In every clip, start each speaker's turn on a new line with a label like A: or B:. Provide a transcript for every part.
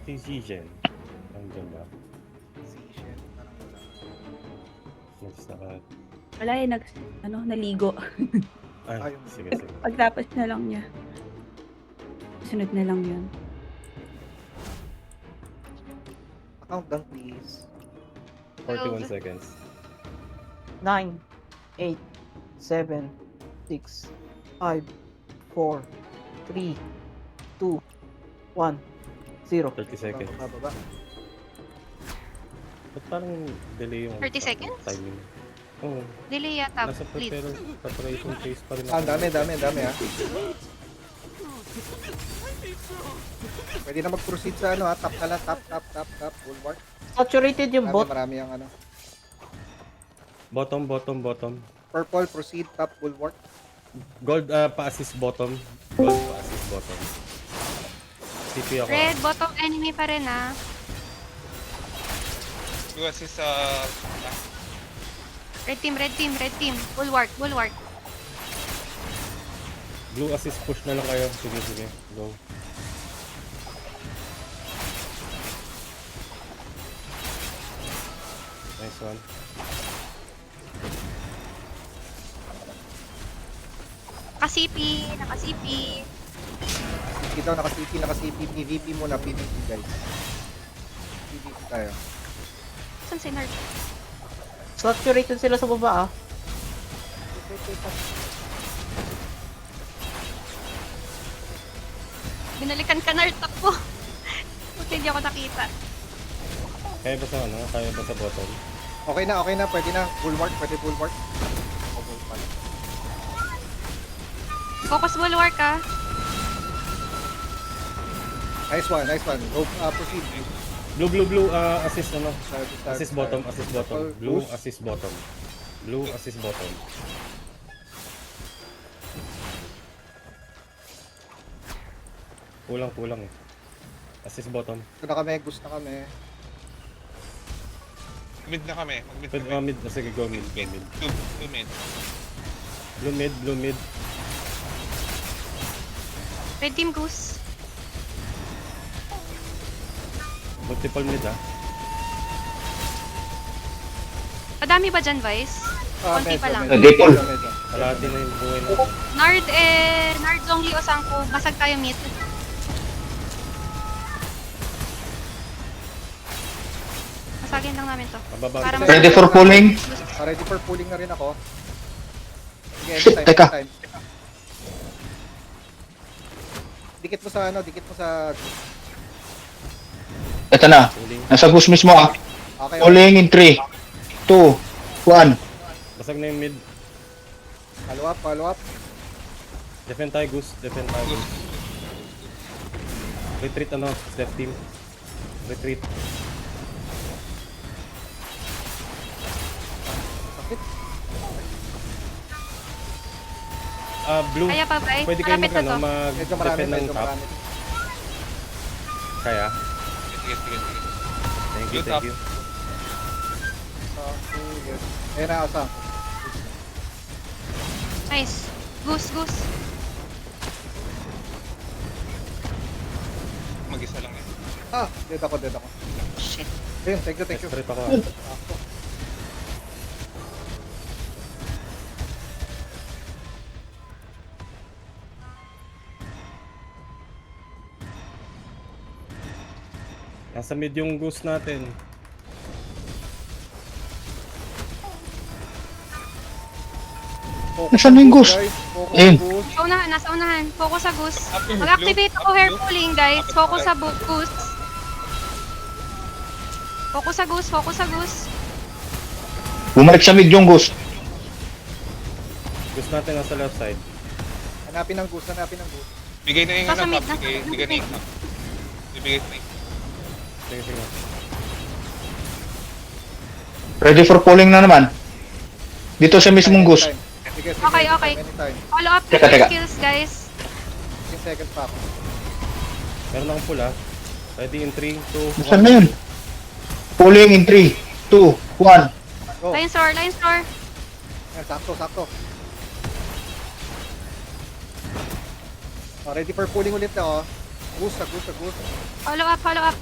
A: Si Zizen. Nandiyan ba?
B: Si Shen, parang wala.
A: Next na.
C: Wala eh, naligo.
A: Ay,
B: Ayun.
A: sige.
C: Pagtapos na lang niya. Sunod na lang yun.
B: Account down, please.
A: 41 seconds.
D: 9, 8, 7, 6, 5, 4, 3, 2, 1, 0.
A: 30 seconds.
B: Bababa.
A: Ba't parang delay yung
E: 30 seconds?
A: timing? Oo.
E: Delay yata,
A: Nasa
E: please.
A: preparation phase pa rin.
B: Ah, dami ha. Pwede na mag-proceed sa ano ha. Tap ka lang, tap. Bulwark.
D: Saturated yung bot.
B: Marami ang ano.
A: Bottom.
B: Purple, proceed, top, bulwark.
A: Gold, pa-assist bottom. Gold, pa-assist bottom. CP ako.
E: Red, bottom enemy pa rin ah.
F: Blue assist sa...
E: Red team. Bulwark.
A: Blue assist push na lang kayo. Sige. Go. Nice one.
E: Naka-CP.
B: CP daw, naka-CP. PVP muna, PVP guys. PVP tayo.
E: Saan si Nerd?
D: Saturated sila sa baba ah.
E: Binalikan ka Nerd, takbo. Buti hindi ako nakita.
A: Kaya ba sa ano? Kaya ba sa bottom?
B: Okay na. Pwede na. Bulwark. Oh, bulwark.
E: Focus bulwark ah.
B: Nice one. Go, proceed.
A: Blue, assist ano?
B: Start.
A: Assist bottom. Blue,
B: Push.
A: assist bottom. Blue, assist bottom. Kulang eh. Assist bottom.
B: Gusto na kami,
F: Mid na kami. Mag-mid
A: Pwede
F: kami.
A: mid. Sige, go mid.
F: Two mid.
A: Blue mid.
E: Red team goose.
A: Multiple mid ah.
E: Madami ba dyan, Vice? Konti pa lang.
B: Medyo.
A: Kalahati na yung buhay natin.
E: Nard Zhongli o Sangko. Basag tayo mid. Masagin lang namin to.
A: Mababa.
E: Para
G: Ready for pulling?
B: Ready for pulling na rin ako. Sige,
G: Shit, teka.
B: anytime. Dikit mo sa
G: Ito na. Nasa goose mismo ah.
B: Okay.
G: Pulling in 3, 2, 1.
A: Basag na yung mid.
B: Follow up.
A: Defend tayo, Goose. Retreat ano, left team. Retreat.
B: Sakit.
A: Blue.
E: Kaya pa, Vice?
A: Pwede kayo
E: Malapit na to.
B: Medyo marami,
A: mag-defend ng top. Kaya?
F: Sige.
A: Thank
F: Blue top.
A: you.
B: Sige. Ayun na, asa.
E: Nice. Goose.
F: Mag-isa lang eh.
B: Dead ako.
E: Shit.
B: Ayun, thank you.
A: Straight ako. Nasa mid yung Goose natin.
G: Nasaan na yung goose? Ayun.
E: Nasa unahan. Focus sa goose. Mag-activate ako hair pulling, guys. Focus sa goose. Focus sa goose.
G: Bumalik sa mid yung goose.
A: Goose natin nasa left side.
B: Hanapin ng goose.
F: Bigay na yung
E: Nasa
F: ano,
E: mid,
F: top. Bigay na yung top. Bibigay na yung
A: Sige.
G: Ready for pulling na naman. Dito sa mismong goose.
B: Sige.
E: Okay.
B: Anytime.
E: Follow up
G: Teka.
E: your skills, guys.
B: 15 seconds pa ako.
A: Meron akong pula. Ready in 3, 2, 1.
G: Nasaan na yun? Pulling in 3, 2, 1.
B: Go.
E: Line store.
B: Ayan, sakto. Ready for pulling ulit na, oh. Goose.
E: Follow up.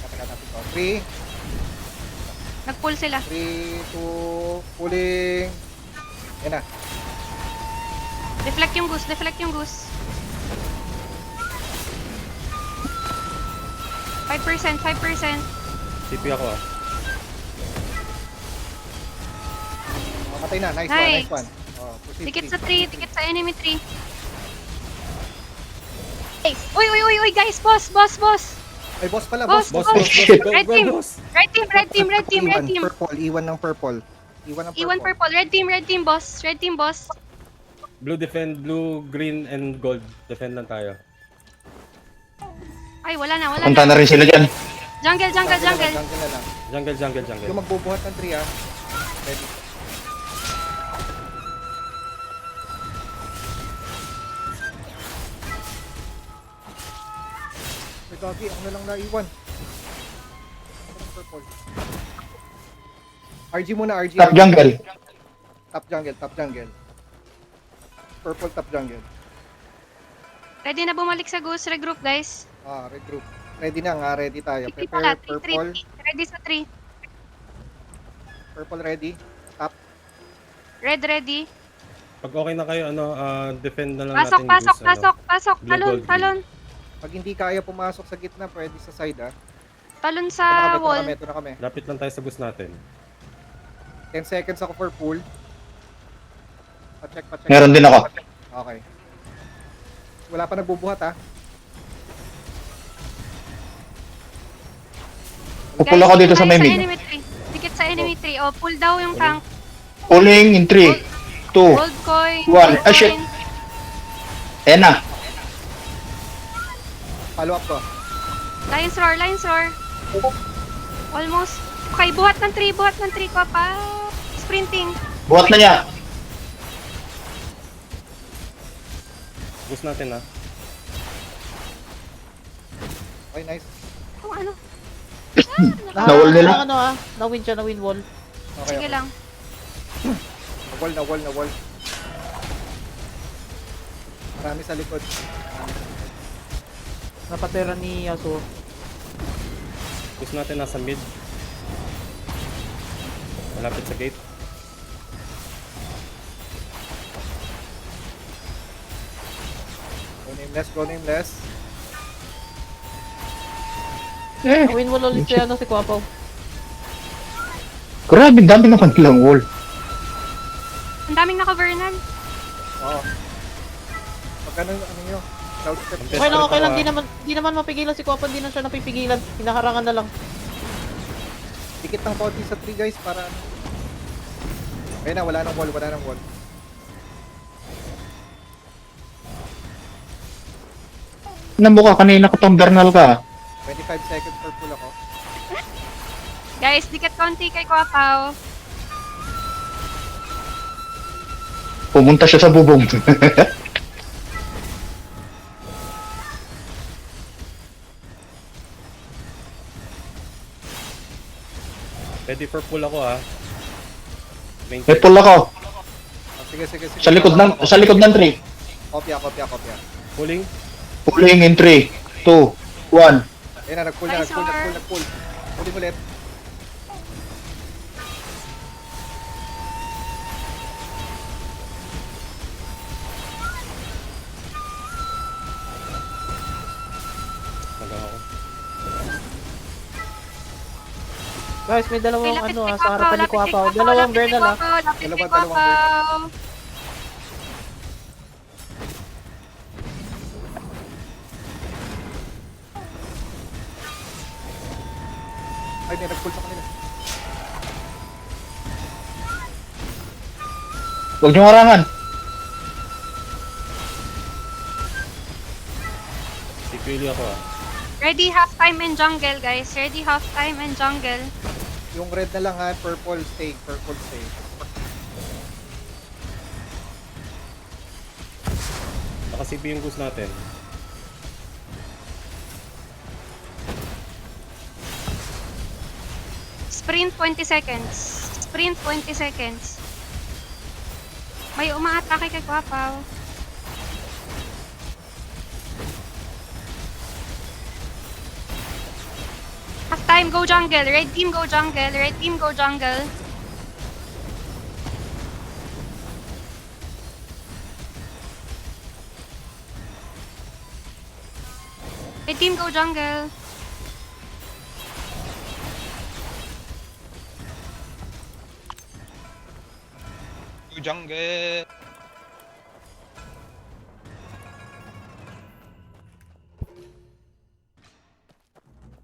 B: Katakan natin to. 3,
E: Nag-pull sila.
B: 3, 2, pulling. Yan na.
E: Deflect yung goose, deflect yung goose. 5%, 5%.
A: CP ako ah.
B: Oh, matay na. Nice, one,
E: Nice.
B: nice one. Oh, proceed,
E: Dikit
B: proceed.
E: sa tree, dikit sa enemy tree. Hey, uy, guys, boss.
B: Ay, boss pala,
E: Boss,
B: boss.
A: Boss, boss,
G: shit.
A: boss, go,
E: Red
A: go,
E: team.
A: boss.
E: Red team.
B: Iwan ng purple.
E: Iwan purple, red team, boss. Red team, boss.
A: Blue defend, blue, green, and gold. Defend lang tayo.
E: Ay, wala na.
G: Punta na rin sila dyan.
E: Jungle.
B: Jungle na lang.
A: Jungle.
B: Yung magbubuhat ng tree, ah. Ready. May gagi, ako na lang naiwan. Ako ng purple. RG muna, RG.
G: Top jungle.
B: Top jungle. Purple top jungle.
E: Ready na bumalik sa goose, regroup, guys.
B: Regroup. Ready na nga, ready tayo.
E: Tree pala,
B: Prepare,
E: tree.
B: purple.
E: Ready sa tree.
B: Purple ready. Top.
E: Red ready.
A: Pag okay na kayo, defend na lang natin
E: Pasok.
A: yung goose,
E: Pasok.
A: Blue, gold,
E: Talon.
B: Pag hindi kaya pumasok sa gitna, pwede sa side, ah.
E: Talon sa wall.
B: Ito na kami.
A: Lapit lang tayo sa goose natin.
B: 10 seconds ako for pull. Pa-check.
G: Meron din ako.
B: Okay. Wala pa nagbubuhat, ah.
G: Pupul ako dito sa may mid.
E: enemy tree. Dikit sa enemy tree. Oh, pull daw yung tank.
G: Pulling in 3, 2,
E: Gold coin.
G: One.
E: gold
G: Ah, shit.
E: coin.
G: ayan na.
B: Follow up ko.
E: Lions roar. Almost. Okay, buhat ng tree ko pa. Sprinting.
G: Buhat na niya.
A: Goose natin ah.
B: Okay, nice.
E: Kung ano.
G: Nawall nila.
D: Na-win siya, na-win wall.
B: Okay,
E: Sige
B: okay.
E: lang.
B: Na-wall. Marami sa likod.
D: Napatera ni Yasuo.
A: Goose natin nasa mid. Malapit sa gate.
B: Go nameless.
D: Na-win wall ulit siya, si Kwapaw.
G: Grabe, dami naman nilang wall.
E: Ang daming naka-vernal.
B: Oo. Pag ano nyo, cloud step.
D: Okay lang, di naman mapigilan si Kwapaw, di na siya napipigilan. Hinakarangan na lang.
B: Dikit ng konti sa tree, guys, para ano. Ayun na, wala nang wall.
G: Namukha kanina katong Bernal ka.
B: 25 seconds per pull ako.
E: Guys, dikit konti kay Kwapaw.
G: Pumunta siya sa bubong.
A: Ready for pull ako ah. Main
G: May pull ako.
B: Sige.
G: Sa likod ng tree.
B: Kopya.
A: Pulling.
G: Pulling in 3, 2, 1.
B: Ayun na, nag-pull. Pulling ulit.
A: Hanggang ako.
D: Guys, may dalawang
E: Okay, lapit kay
D: sa harapan ni Kwapaw. Dalawang Bernal
E: Lapit kay
B: Dalawang
E: Kwapaw.
B: Ay, may nag-pull sa kanila.
G: Huwag niyong harangan.
A: Pili ako ah.
E: Ready half time in jungle, guys. Ready half time in jungle.
B: Yung red na lang, ha. Purple stay.
A: Naka-CP yung goose natin.
E: Sprint 20 seconds. May umaatake kay Kwapaw. time, go jungle. Red team, go jungle. Red team, go jungle. Red team, go jungle.
F: Go jungle.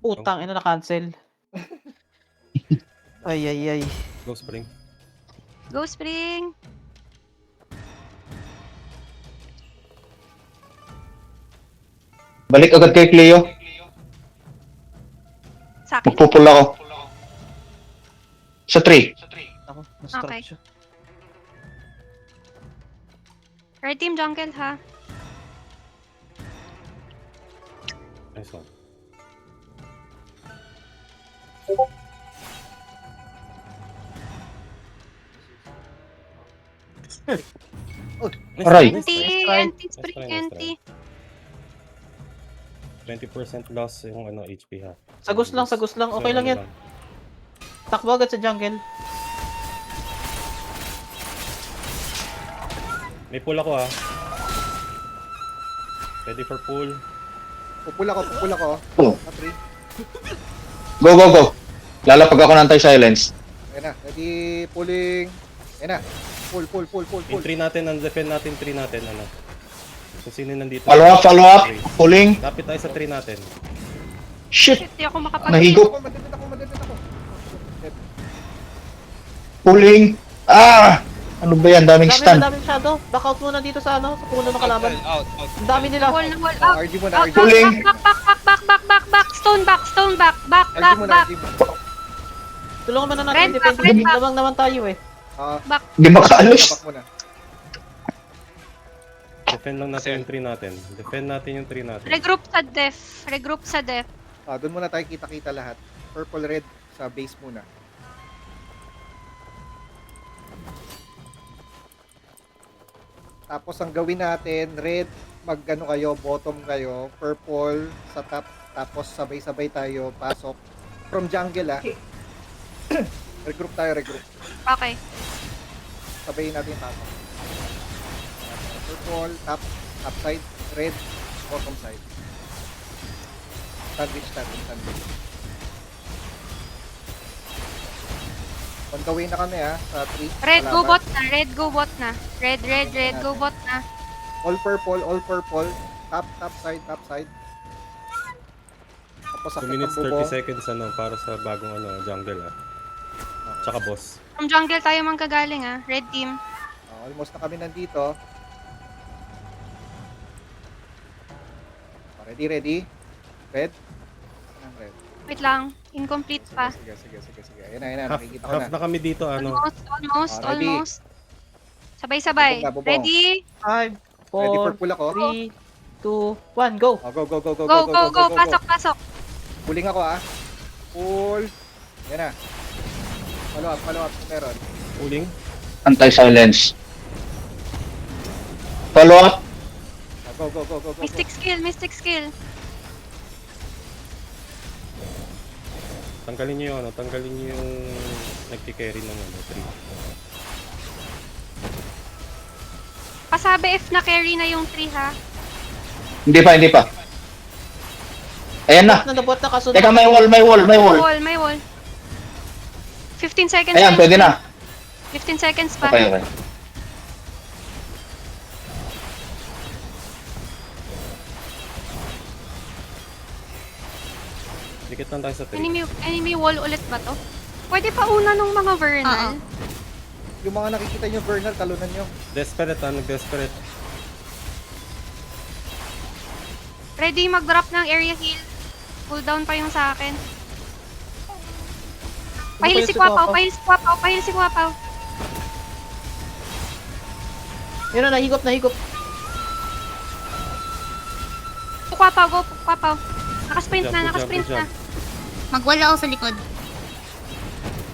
D: Putang ina na cancel. Ay ay ay.
A: Go spring.
E: Go spring.
G: Balik agad kay Cleo.
E: Sa akin.
G: Magpupula ako. Sa 3.
D: Ako, na-struck
E: Okay.
D: siya.
E: Red team jungle ha.
A: Nice one.
G: Aray.
A: Nice
E: Anti,
A: try.
E: anti, spring,
A: Nice try, nice
E: anti.
A: 20% loss yung ano, HP ha.
D: Sagus lang, sagus lang. Okay
A: So,
D: lang yan.
A: ano
D: Takbo agad sa jungle.
A: May pull ako ha. Ready for pull.
B: Pupula ko.
G: Oh.
B: Sa 3.
G: Go, go, go. Lalapag ako ng anti-silence.
B: Ayan na, ready, pulling. Ayan na. Pull.
A: Yung 3 natin, ang defend natin 3 natin, ano. Kung sino nandito.
G: Follow up.
A: Three.
G: Pulling.
A: Lapit tayo sa 3 natin.
G: Shit.
E: Shit, di ako makapag-
G: Nahigop.
B: Madedit ako.
G: Pulling. Ah! Ano ba yan? Daming stun.
D: Daming shadow. Back out muna dito sa ano, sa puno ng kalaban.
F: Out.
D: Ang dami nila.
E: Wall na wall.
B: Oh,
E: Out.
B: RG muna,
E: Out,
B: RG.
G: Pulling.
E: Back. Stone back.
B: RG muna, RG muna.
D: Tulungan mo na natin.
E: Red back,
D: Defensive.
E: red back.
D: Lamang naman tayo eh.
G: Di makaalis.
B: Tabak muna.
A: Defend lang natin yung 3 natin. Defend natin yung 3 natin.
E: Regroup sa def.
B: Doon muna tayo kita-kita lahat. Purple, red sa base muna. Tapos ang gawin natin, red, mag-ano kayo, bottom kayo, purple sa top, tapos sabay-sabay tayo, pasok. From jungle regroup tayo.
E: Okay.
B: Sabayin natin yung pasok. Purple, top side, red, bottom side. Sandwich. On the way na kami sa 3.
E: Red, go bot na. Red, go bot na.
B: All purple. Top side. Tapos
A: 2
B: sakit
A: minutes,
B: ng bubong.
A: 30 seconds ano, para sa bagong ano, jungle ha. Tsaka boss.
E: From jungle tayo manggagaling ah. Red team.
B: Almost na kami nandito. Ready? Red? Anong red?
E: Wait lang. Incomplete pa.
B: Sige. Ayan na, nakikita ko
A: Half
B: na.
A: na kami dito ano.
B: Ready.
E: Almost. Sabay-sabay.
B: Bubong.
E: Ready?
D: 5,
B: Ready for
D: 4,
B: pull ako?
D: 3, 2, 1, go!
B: Go.
E: Pasok.
B: Pulling ako Pull. Yan na. Follow up kung meron.
A: Pulling.
G: Anti-silence. Follow up.
B: Go.
E: Mystic skill.
A: Tanggalin niyo yung nagki-carry ng ano, 3.
E: Pasabi if na-carry na yung 3 ha.
G: Hindi pa. Ayan na.
D: Nandabot na kasunod.
G: Teka, may wall.
E: May wall. 15 seconds
G: Ayan,
E: pa.
G: pwede na.
E: 15 seconds pa.
G: Okay.
A: Dikit lang tayo sa 3.
E: Enemy wall ulit ba to? Pwede pa una nung mga Vernal.
B: Yung mga nakikita nyo, Vernal, talunan nyo.
A: Desperate nag-desperate.
E: Ready mag-drop ng area heal. Cool down pa yung sa akin. Pahil si Kwapaw.
D: Yun na, nahigop.
E: Kwapaw, go. Kwapaw. Nakasprint na.
A: Good job.
H: Magwala ako sa likod.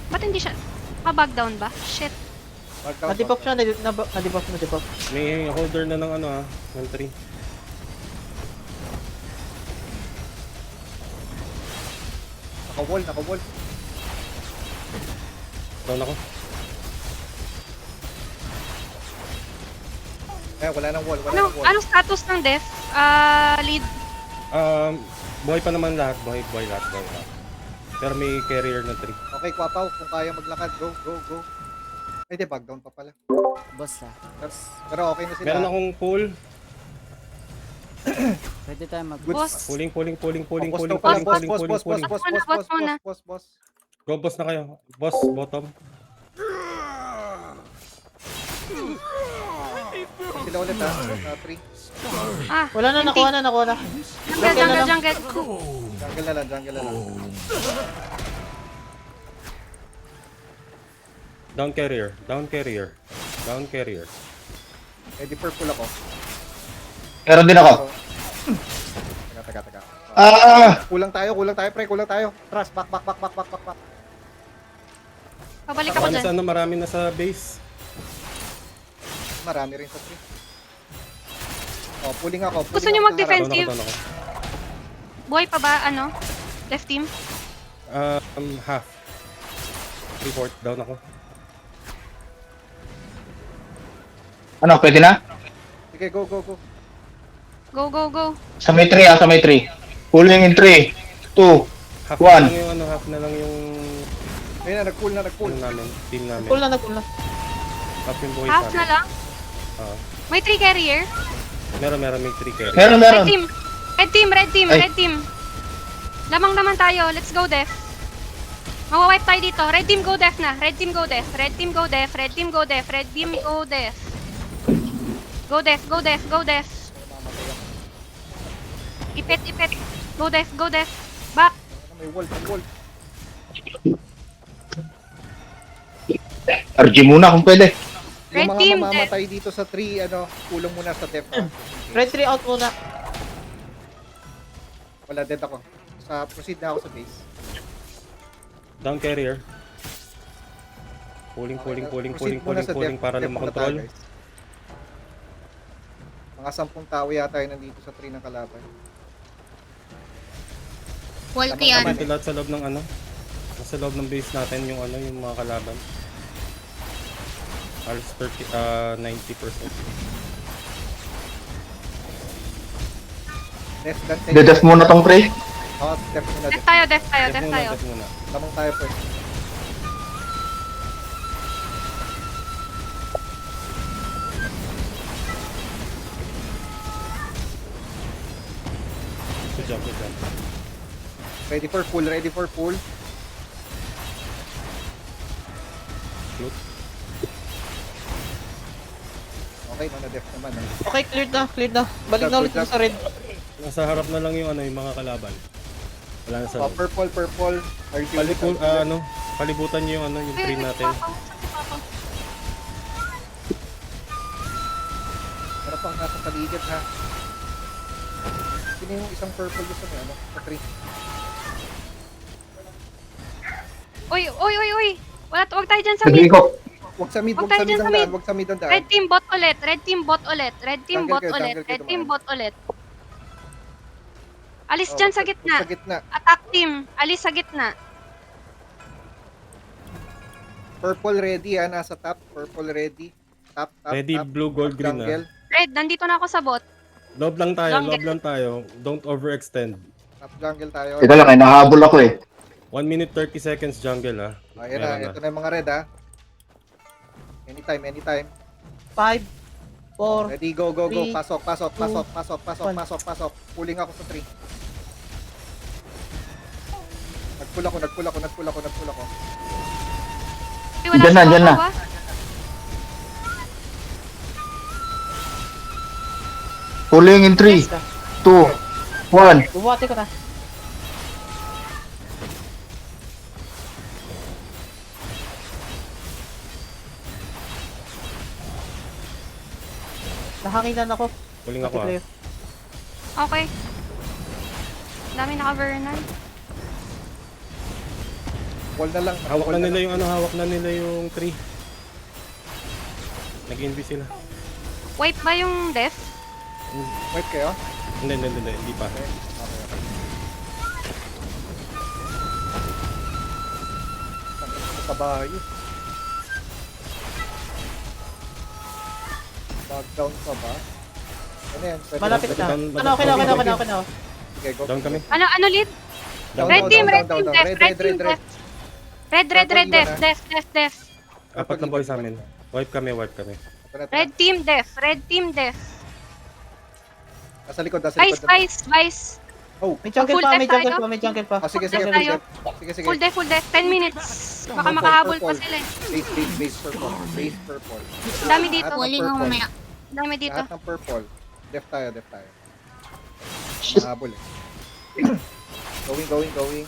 E: Ba't hindi siya? Naka-bug down ba? Shit.
D: Na-debuff siya, na-debuff.
A: May holder na ng ano ng 3.
B: Naka-wall, naka-wall.
A: Down ako.
B: Wala nang wall, wala
E: Ano,
B: nang wall.
E: anong status ng def? Lead.
A: Buhay pa naman lahat. Buhay lahat. Pero may carrier na 3.
B: Okay, Kwapaw, kung kaya maglakad, go, go, go. Ay, di, back down pa pala.
I: Boss ah.
B: Pero okay na sila.
A: Meron akong pull.
I: Pwede tayo mag...
E: Boss.
A: Pulling.
B: Boss daw pala, boss.
A: Go, boss na kayo. Boss, bottom.
B: Sila ulit ha, 3.
E: Ah,
D: Wala na, nakuha na.
E: jungle.
B: Jungle na lang.
A: Down carrier.
B: Ready purple ako.
G: Meron din ako.
B: Taga.
G: Ah!
B: Kulang tayo, pre, Trust, back.
E: Pabalik ako dyan.
A: Marami na sa base.
B: Marami rin sa 3. Oh, pulling ako.
E: Gusto nyo mag-defensive?
A: Down ako.
E: Buhay pa ba, ano? Left team?
A: Half. 3/4 down ako.
G: Ano, pwede na?
B: Sige, go.
E: Go.
G: Sa may 3 sa may 3. Pulling in 3, 2,
A: Half
G: One.
A: na lang yung half na lang yung
B: Ayun na, nag-pull.
A: team namin.
D: Nagpull na.
A: Half yung buhay
E: Half
A: sa
E: na
A: amin.
E: lang?
A: Oo.
E: May 3 carrier?
A: Meron may 3 carrier.
G: Meron.
E: Red team.
G: Ay.
E: Red team. Lamang naman tayo. Let's go, def. Mawawipe tayo dito. Red team go def na. Red team go def. Go def. Ipit. Go def. Back.
B: May wall.
G: RG muna kung pwede.
E: Red
B: Yung mga
E: team,
B: mamamatay dito sa 3, kulang muna sa def.
D: Red 3 out muna.
B: Wala, dead ako. Proceed na ako sa base.
A: Down carrier. Pulling
B: Proceed muna sa def,
A: para
B: def
A: lang
B: muna
A: makontrol.
B: tayo, guys. Mga 10 tao yata yung nandito sa 3 ng kalaban.
H: Wall
B: Tama,
H: yan.
A: Dito lahat sa loob ng nasa loob ng base natin yung yung mga kalaban. Halos 90%.
G: Dedef muna tong 3.
B: Oh, def muna.
E: Def tayo.
A: Def muna.
B: Lamang tayo po.
A: Good job.
B: Ready for pull.
A: Loot.
B: Okay, def naman.
D: Okay, cleared na. Balik na ulit sa red.
A: Nasa harap na lang yung yung mga kalaban. Wala na sa
B: Oh, purple.
A: palibutan niyo yung yung tree natin.
B: Para pang nasa paligid ha. Sino yung isang purple gusto mo, sa 3?
E: Uy. Wag tayo dyan sa
G: Sige
E: mid.
G: ko.
B: Wag sa mid
E: Huwag tayo dyan sa mid.
B: ang daan.
E: Red team bot ulit. Alis dyan sa gitna.
B: Sa gitna.
E: Attack team. Alis sa gitna.
B: Purple ready nasa top. Purple ready. Top.
A: Ready, blue, gold, green na.
B: Jungle.
E: Red, nandito na ako sa bot.
A: Loob lang
E: Jungle.
A: tayo. Don't overextend.
B: Top jungle tayo.
G: Teka lang, nahabol ako eh.
A: 1 minute 30 seconds jungle
B: Ayan na, ito na yung mga red Anytime.
D: 5, 4,
B: Ready, go.
D: Three,
B: Pasok.
D: one.
B: Pulling ako sa 3. Nagpull ako.
E: Uy, wala
G: Dyan na,
E: si
G: dyan na.
E: Papa ba?
G: Pulling in 3, 2, 1.
D: bumati ko na. Nahanginan ako.
A: Pulling ako
D: Player.
E: Okay. Dami naka-Vernon.
B: Wall na lang.
A: Hawak na nila yung tree. Nag-invis sila.
E: Wipe ba yung def?
B: Wait kayo.
A: Hindi pa.
B: Okay. kabayo. Backdown pa ba? Ano yan? Pwede
D: Malapit
B: pwede-
D: na.
A: Down-
D: Ano, okay na, okay na, okay na, okay na.
B: Sige, go.
A: Down kami.
E: Ano lead?
A: Down,
E: Red
A: down,
E: team,
A: down.
E: red team, def, red team, def. Red, def.
A: Apat na boy sa amin. Wipe kami, wipe kami.
B: Ito na, ito na.
E: Red team, def.
B: Nasa likod, nasa
E: Vice,
B: likod.
E: Vice.
B: Oh,
D: May jungle
E: Full
D: pa,
E: def
D: may jungle
E: tayo?
D: pa, may jungle pa.
B: ah, sige, sige,
E: Full
B: full
E: tayo.
B: def. Sige, sige.
E: Full def, 10 minutes. Baka
B: Purple,
E: makahabol pa
B: purple.
E: sila eh.
B: Base purple. Base purple.
E: Ang dami dito.
B: Lahat ng
H: Pulling ako
B: purple.
H: mamaya.
E: Ang dami dito.
B: Lahat ng purple. Def tayo. Mahabol eh. Going.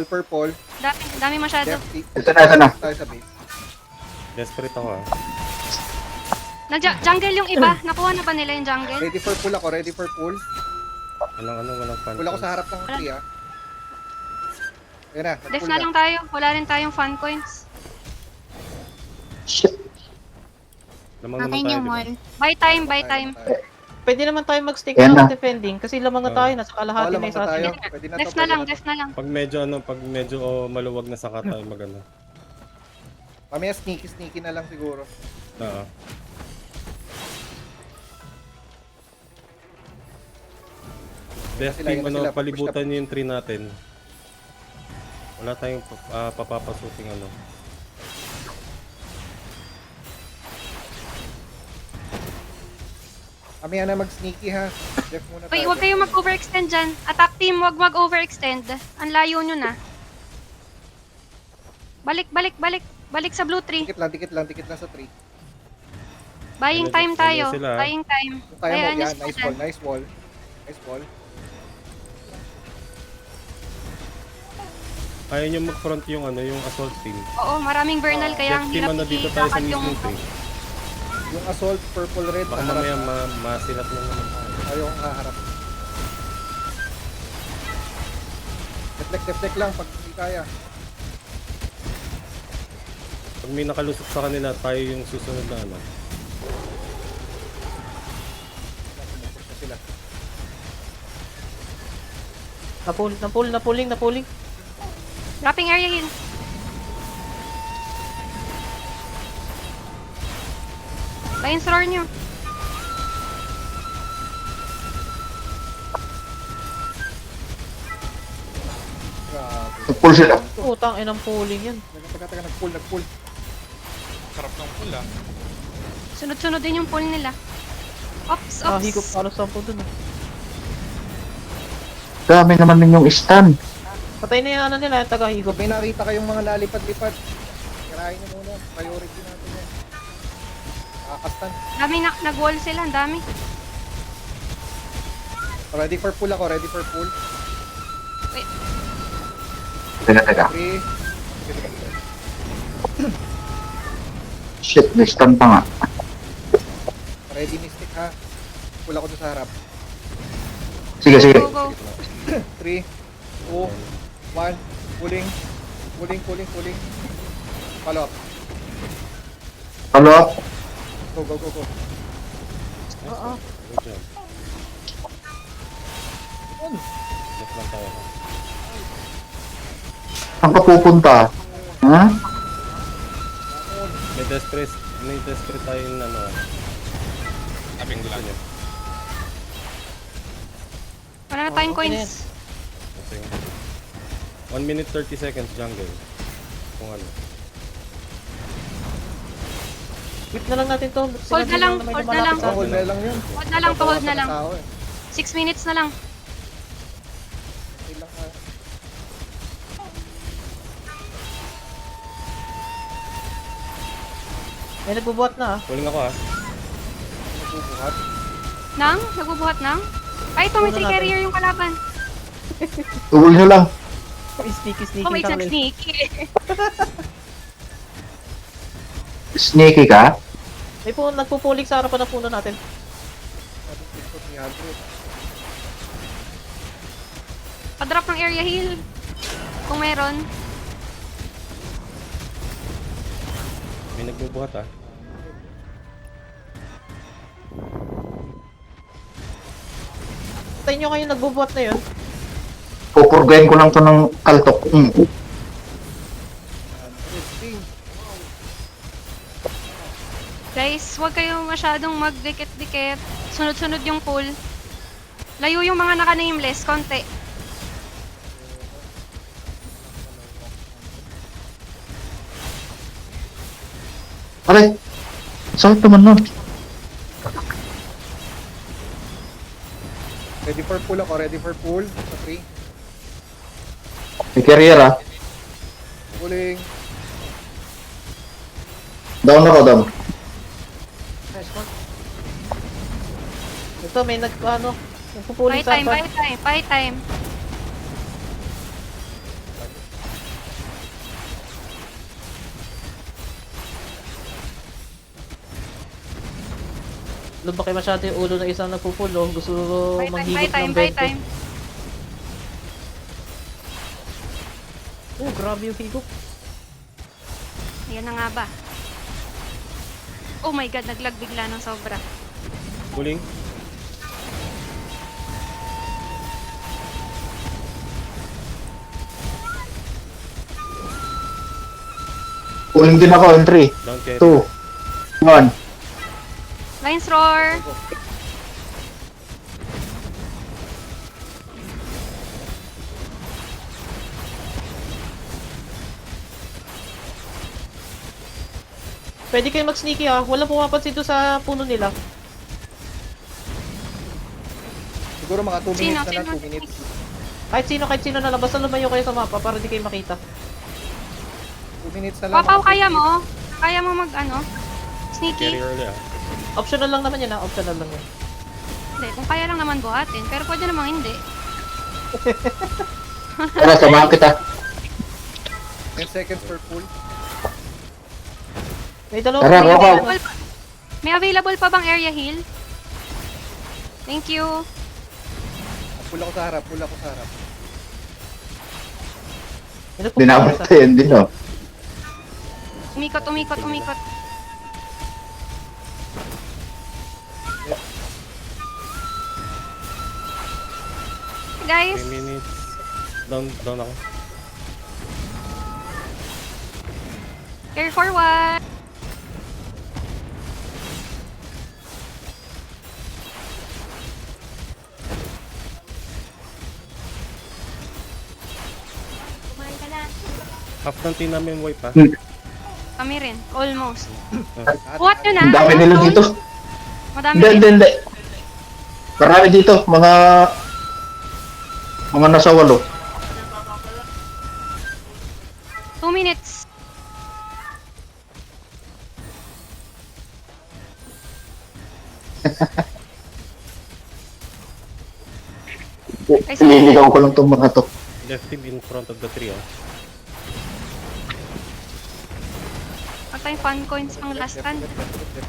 B: Purple.
E: Dami masyado.
B: Def,
G: Ito na.
B: tayo sa base.
A: Desperate ako ah.
E: Jungle yung iba. Nakuha na ba nila yung jungle?
B: Ready for pull ako, ready for pull.
A: Walang fan.
B: Pull ako sa harap ng tree ah. Ayan na,
E: Def
B: nag-pull
E: na lang tayo. Wala rin tayong fan coins.
G: Shit.
A: Lamang naman
H: Akin
A: tayo,
H: yung
A: di ba?
H: wall.
E: Buy time.
D: Pwede naman tayo mag-stick
G: Ayan
D: na
G: na.
D: defending kasi lamang na tayo, nasa kalahati na
B: Wala mga
D: isa
B: tayo.
D: atin.
B: Pwede na
E: Def
B: to,
E: na
B: pwede
E: lang,
B: to.
E: def na lang.
A: Pag medyo maluwag na saka tayo magano.
B: Mamaya sneaky na lang siguro.
A: Oo. Death
B: Sila,
A: team,
B: yun na sila.
A: palibutan nyo yung tree natin. Wala tayong papapasuking ano.
B: Mamaya na mag-sneaky ha. Def muna
E: Uy,
B: tayo.
E: huwag kayong mag-overextend dyan. Attack team, huwag mag-overextend. Ang layo nyo na. Balik sa blue tree.
B: Dikit lang sa tree.
E: Buying
A: Ayun,
E: time tayo.
A: ayun sila.
E: Buying time.
B: Kung kaya mo,
E: Bayaan nyo
B: yan.
E: sila
B: Nice
E: dyan.
B: ball, nice ball. Nice ball.
A: Ayaw nyo mag-front yung yung assault team.
E: Oo, maraming burnal kaya ang
A: Death team,
E: hirap
A: dito tayo sa
E: ilakad yung...
A: mismong tree.
B: Yung assault, purple, red.
A: Baka
B: naharap
A: mamaya
B: na.
A: masilat na naman tayo.
B: Ayaw kong haharap. Deflect lang pag hindi kaya.
A: Pag may nakalusot sa kanila, tayo yung susunod na ano.
B: Sumupush na sila.
D: Napulling.
E: Dropping area heal. Lions roar nyo.
B: Grabe.
G: Pull sila.
D: Utang inang pulling yan.
B: Taga, nag-pull.
F: Sarap ng pool ah.
E: Sunod-sunod din yung pull nila. Ops.
D: Higop para sa dun.
G: Dami naman ninyong stun.
D: Patay na yung ano nila, yung taga-higop.
B: Kung may nakita kayong mga lalipad-lipad, kirahin nyo muna. Priority natin yan. Nakakastan.
E: Dami nag-wall sila, ang dami.
B: Ready for pull ako, ready for pull.
E: Wait.
G: Teka.
B: 3.
G: Shit, may stun pa nga.
B: Ready mystic ha. Pull ako doon sa harap.
G: Sige.
E: Go.
B: 3, 2, 1. Pulling. Follow up.
G: Follow up.
B: Go.
A: Good job. Left lang tayo.
G: Saan ka pupunta? Ha?
A: May desperate tayo yung ano.
F: Abing lang.
A: Gusto nyo?
E: Wala na tayong
D: Okay na
E: coins.
A: Kasi 1 minute 30 seconds jungle. Kung ano.
D: Whip na lang natin to.
E: Hold na lang,
D: may
E: hold na
D: lumalapit
E: lang.
D: sa atin.
B: Hold na lang yun.
E: Hold na lang, hold na lang.
B: Tao, eh.
E: 6 minutes na lang.
B: Okay lang, ha.
D: May nagbubuhat na
A: Pulling ako ah.
B: Magbubuhat.
E: Nagbubuhat nang? Ay, ito, may
D: Una
E: three
D: natin.
E: carrier yung kalaban.
G: Tuloy nyo lang.
D: Sneaky
E: Oh, may
D: tayo.
E: sneaky.
G: Sneaky ka?
D: May po, nagpupulik sa harapan ng puno natin.
B: Sabi ko, 300.
E: Pa-drop ng area heal. Kung meron.
A: May nagbubuhat ah.
D: Patay nyo kayo nagbubuhat na yun.
G: Pupurgayin ko lang to ng kaltok.
B: 100 ping.
E: Guys, huwag kayong masyadong magdikit-dikit. Sunod-sunod yung pool. Layo yung mga naka-nameless, konti.
G: Aray! Sakit naman nun.
B: Ready for pull ako, ready for pull. Sa 3.
G: May carrier ah.
B: Pulling.
G: Down ako, down.
D: Nice one. Ito, may nagpupuling
E: Buy
D: sa
E: time, buy time, buy time.
D: Lumaki masyado yung ulo ng isang nagpupulo. Gusto
E: Buy time, buy
D: manghigit
E: time,
D: ng
E: buy
D: 20.
E: time.
D: Oh, grabe yung higop.
E: Ayan na nga ba. Oh my god, naglag bigla ng sobra.
A: Pulling.
G: Pulling din ako in 3,
A: Down carry.
G: 2, 1.
E: Lines roar.
D: Pwede kayo mag-sneaky ha. Walang pumapansin doon sa puno nila.
B: Siguro mga 2
E: Sino?
B: minutes na lang,
E: Sino?
B: 2 minutes.
D: Kahit sino na lang. Basta lumayo kayo sa mapa para di kayo makita.
B: 2 minutes na lang.
E: Papaw,
B: mga
E: kaya
B: 2 minutes.
E: mo? Kaya mo mag ano? Sneaky?
A: Carry early ah.
D: Optional lang naman yan ha. Optional lang yan.
E: Hindi, kung kaya lang naman buhatin. Pero pwede namang hindi.
G: Tara, samahan kita.
B: 10 seconds per pull.
D: May dalawang
G: Tara,
D: player
G: Rokaw.
D: na-
E: May available pa bang area heal? Thank you.
B: Pull ako sa harap, pull ako sa harap.
D: May nagpupulo
G: Dinabot
D: isa.
G: ko yun din oh.
E: Umikot, umikot, umikot. Guys,
A: 3 minutes. Down ako.
E: carry forward.
A: Half ng team namin wipe ah.
E: Kami rin, almost.
B: Lahat-
E: Buhat nyo na.
G: Ang dami nila
E: Stone.
G: dito.
E: Madami
G: Hindi,
E: rin.
G: hindi, hindi. Marami dito, mga nasa 8.
E: 2 minutes.
G: Liligaw ko lang tong mga to.
A: Left team in front of the tree ah.
E: Wala tayong fun coins pang last stand.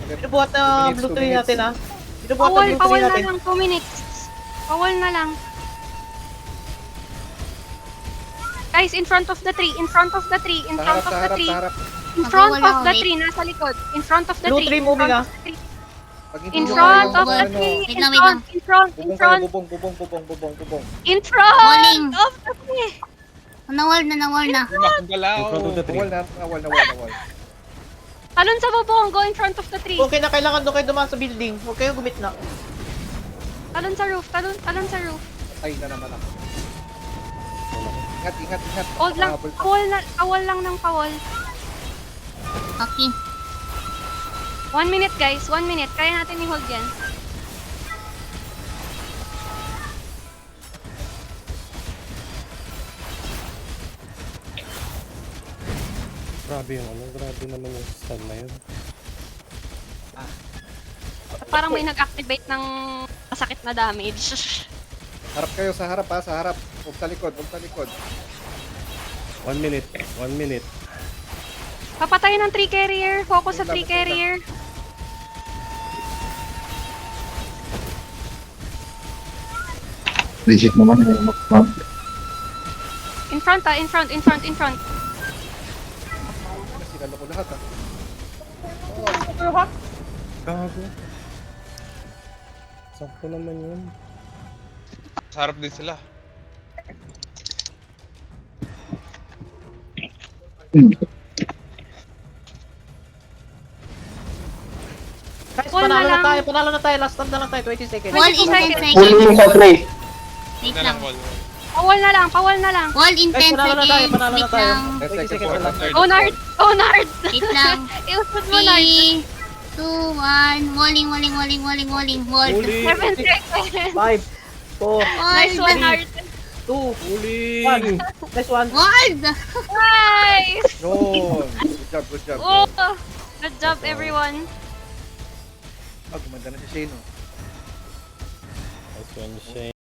D: Binubuhat na blue tree natin ha. Binubuhat na
E: Pawal,
D: blue
E: pawal
D: tree
E: na
D: natin.
E: lang. 2 minutes. Pawal na lang. Guys, in front of the tree. In front of the tree. In
B: Sa
E: front
B: harap,
E: of
B: sa
E: the
B: harap,
E: tree.
B: sa harap.
E: In front
H: Magwawala
E: of the
H: ulit.
E: tree. Nasa likod. In front of the
D: Blue
E: tree.
D: tree
E: In
D: moving,
E: front
D: ah.
E: of the tree.
B: Pag hindi
E: In
B: nyo
E: front
B: kaya
E: of the
B: ano,
E: tree.
H: Wait
E: In
H: lang, wait lang.
E: front. In front. In
B: bubong kayo,
E: front.
B: bubong.
E: In front
H: Falling.
E: of the tree.
H: Nawal na, nawal na.
F: Makagalaw.
A: In front of the tree.
B: Nawal.
E: Talon sa bubong. Go in front of the tree.
D: Okay na kailangan doon kayo dumaan sa building. Huwag kayong gumitna.
E: Talon sa roof. Talon sa roof.
B: Patay na naman ako. Ingat.
E: Hold lang.
B: Makahabol.
E: Pawal lang ng pawal.
H: Okay.
E: 1 minute guys. 1 minute. Kaya natin i-hold yan.
A: Grabe naman yung stun na yun.
E: Parang may nag-activate ng masakit na damage.
B: Harap kayo sa harap ha, sa harap. Huwag sa likod.
A: 1 minute. 1 minute.
E: Papatayin ng 3 carrier. Focus sa 3 carrier.
G: Legit naman.
E: In front.
B: Sinalo ko lahat ha.
A: Gago. Sakto naman yun.
F: Sa harap din sila.
D: Panalo na tayo. Last stand na lang tayo, 20 seconds.
H: Wall in 10
G: Pulling
H: seconds.
G: yung sa tray.
H: Wait
F: Na
H: lang.
F: lang, wall.
E: Pawal na lang, pawal na lang.
H: Wall in 10
D: Guys, panalo na tayo,
H: seconds.
D: panalo na
H: Wait
D: tayo.
H: lang.
D: 20 seconds na lang.
E: Go Nard! Go Nard!
H: Wait lang.
E: Iusod mo Nard.
H: 3, 2, 1. Walling. Wall.
A: Uli!
E: 7 seconds.
D: 5, 4,
E: Nice one, Nard.
D: 2,
A: Uli!
D: 1. Nice one.
H: Wall.
E: Nice!
B: Yun. Good job.
E: Oh, good job, everyone.
B: Ah, gumanda na si Shane, oh.
A: Nice one, Shane.